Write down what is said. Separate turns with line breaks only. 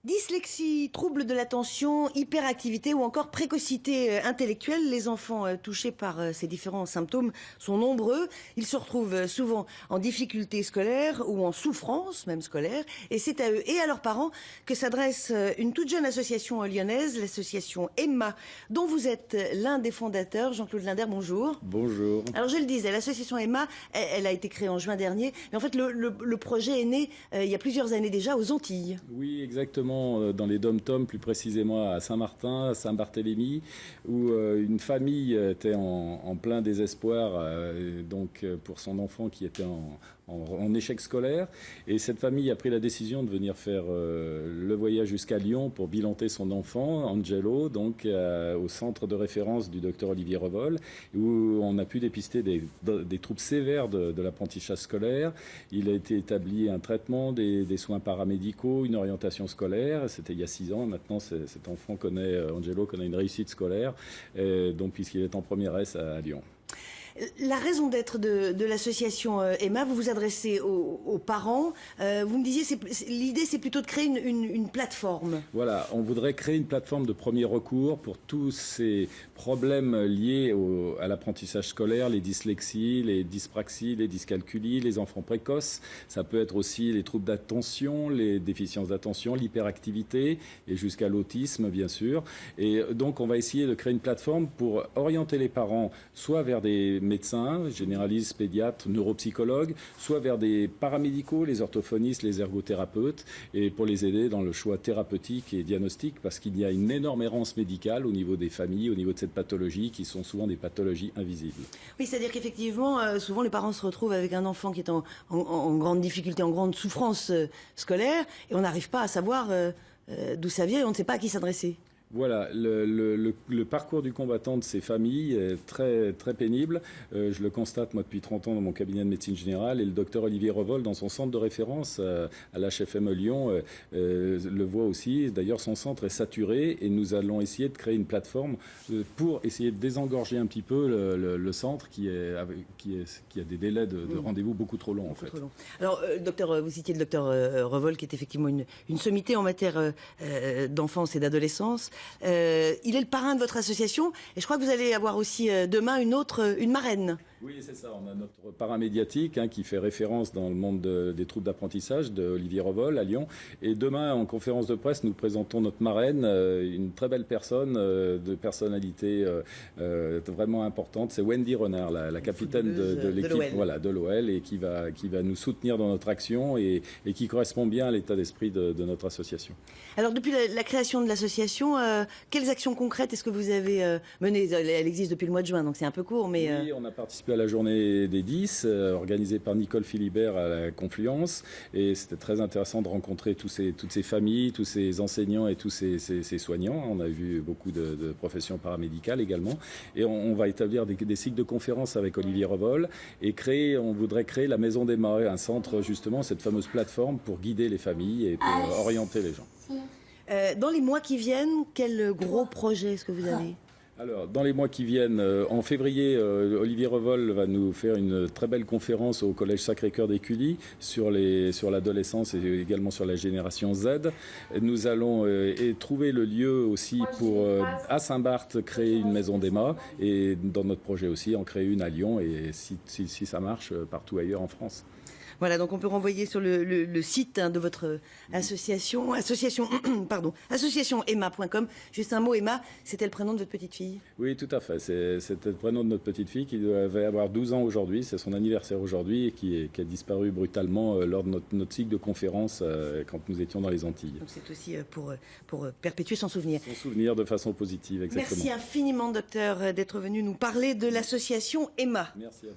Dyslexie, troubles de l'attention, hyperactivité ou encore précocité intellectuelle, les enfants touchés par ces différents symptômes sont nombreux. Ils se retrouvent souvent en difficulté scolaire ou en souffrance même scolaire. Et c'est à eux et à leurs parents que s'adresse une toute jeune association lyonnaise, l'association Emma, dont vous êtes l'un des fondateurs. Jean-Claude Linder, bonjour.
Bonjour.
Alors je le disais, l'association Emma, elle a été créée en juin dernier. Mais en fait, le projet est né il y a plusieurs années déjà aux Antilles.
Oui, exactement. Dans les dom-toms, plus précisément à Saint-Martin, à Saint-Barthélemy, où une famille était en plein désespoir donc pour son enfant qui était en échec scolaire. Et cette famille a pris la décision de venir faire le voyage jusqu'à Lyon pour bilanter son enfant, Angelo, donc au centre de référence du docteur Olivier Revol, où on a pu dépister des troubles sévères de l'apprentissage scolaire. Il a été établi un traitement, des soins paramédicaux, une orientation scolaire. C'était il y a 6 ans. Maintenant, cet enfant Angelo connaît une réussite scolaire, donc puisqu'il est en première S à Lyon.
La raison d'être de l'association Emma, vous vous adressez aux parents. Vous me disiez, l'idée c'est plutôt de créer une plateforme.
Voilà, on voudrait créer une plateforme de premier recours pour tous ces problèmes liés à l'apprentissage scolaire, les dyslexies, les dyspraxies, les dyscalculies, les enfants précoces. Ça peut être aussi les troubles d'attention, les déficiences d'attention, l'hyperactivité et jusqu'à l'autisme bien sûr. Et donc on va essayer de créer une plateforme pour orienter les parents soit vers des médecins, généralistes, pédiatres, neuropsychologues, soit vers des paramédicaux, les orthophonistes, les ergothérapeutes, et pour les aider dans le choix thérapeutique et diagnostique, parce qu'il y a une énorme errance médicale au niveau des familles, au niveau de cette pathologie, qui sont souvent des pathologies invisibles.
Oui, c'est-à-dire qu'effectivement, souvent les parents se retrouvent avec un enfant qui est en grande difficulté, en grande souffrance scolaire, et on n'arrive pas à savoir d'où ça vient, et on ne sait pas à qui s'adresser.
Voilà, le parcours du combattant de ces familles est très, très pénible. Je le constate, moi, depuis 30 ans dans mon cabinet de médecine générale, et le docteur Olivier Revol, dans son centre de référence à l'HFME Lyon, le voit aussi. D'ailleurs, son centre est saturé et nous allons essayer de créer une plateforme pour essayer de désengorger un petit peu le centre qui a des délais de rendez-vous beaucoup trop longs, en fait.
Trop long. Alors, docteur, vous citiez le docteur Revol, qui est effectivement une sommité en matière d'enfance et d'adolescence. Il est le parrain de votre association et je crois que vous allez avoir aussi demain une marraine.
Oui, c'est ça. On a notre parrain médiatique qui fait référence dans le monde des troubles d'apprentissage de Olivier Revol à Lyon. Et demain, en conférence de presse, nous présentons notre marraine, une très belle personne de personnalité vraiment importante. C'est Wendy Renard, la capitaine de l'équipe de l'OL et qui va nous soutenir dans notre action et qui correspond bien à l'état d'esprit de notre association.
Alors, depuis la création de l'association, quelles actions concrètes est-ce que vous avez menées? Elle existe depuis le mois de juin, donc c'est un peu court, mais...
Oui, on a participé à la journée des 10, organisée par Nicole Philibert à la Confluence, et c'était très intéressant de rencontrer toutes ces familles, tous ces enseignants et tous ces soignants. On a vu beaucoup de professions paramédicales également, et on va établir des cycles de conférences avec Olivier Revol, et on voudrait créer la Maison d'Emma, un centre justement, cette fameuse plateforme pour guider les familles et pour orienter les gens.
Dans les mois qui viennent, quel gros projet est-ce que vous avez ?
Alors, dans les mois qui viennent, en février, Olivier Revol va nous faire une très belle conférence au Collège Sacré-Cœur d'Écully sur l'adolescence et également sur la génération Z. Nous allons trouver le lieu aussi pour, à Saint-Barth, créer une maison d'Emma et dans notre projet aussi, en créer une à Lyon et si ça marche, partout ailleurs en France.
Voilà, donc on peut renvoyer sur le site de votre association emma.com. Juste un mot, Emma, c'était le prénom de votre petite fille?
Oui, tout à fait. C'était le prénom de notre petite fille qui devait avoir 12 ans aujourd'hui. C'est son anniversaire aujourd'hui et qui a disparu brutalement lors de notre cycle de conférences quand nous étions dans les Antilles.
Donc c'est aussi pour perpétuer son souvenir.
Son souvenir de façon positive, exactement.
Merci infiniment, docteur, d'être venu nous parler de l'association Emma.
Merci à vous.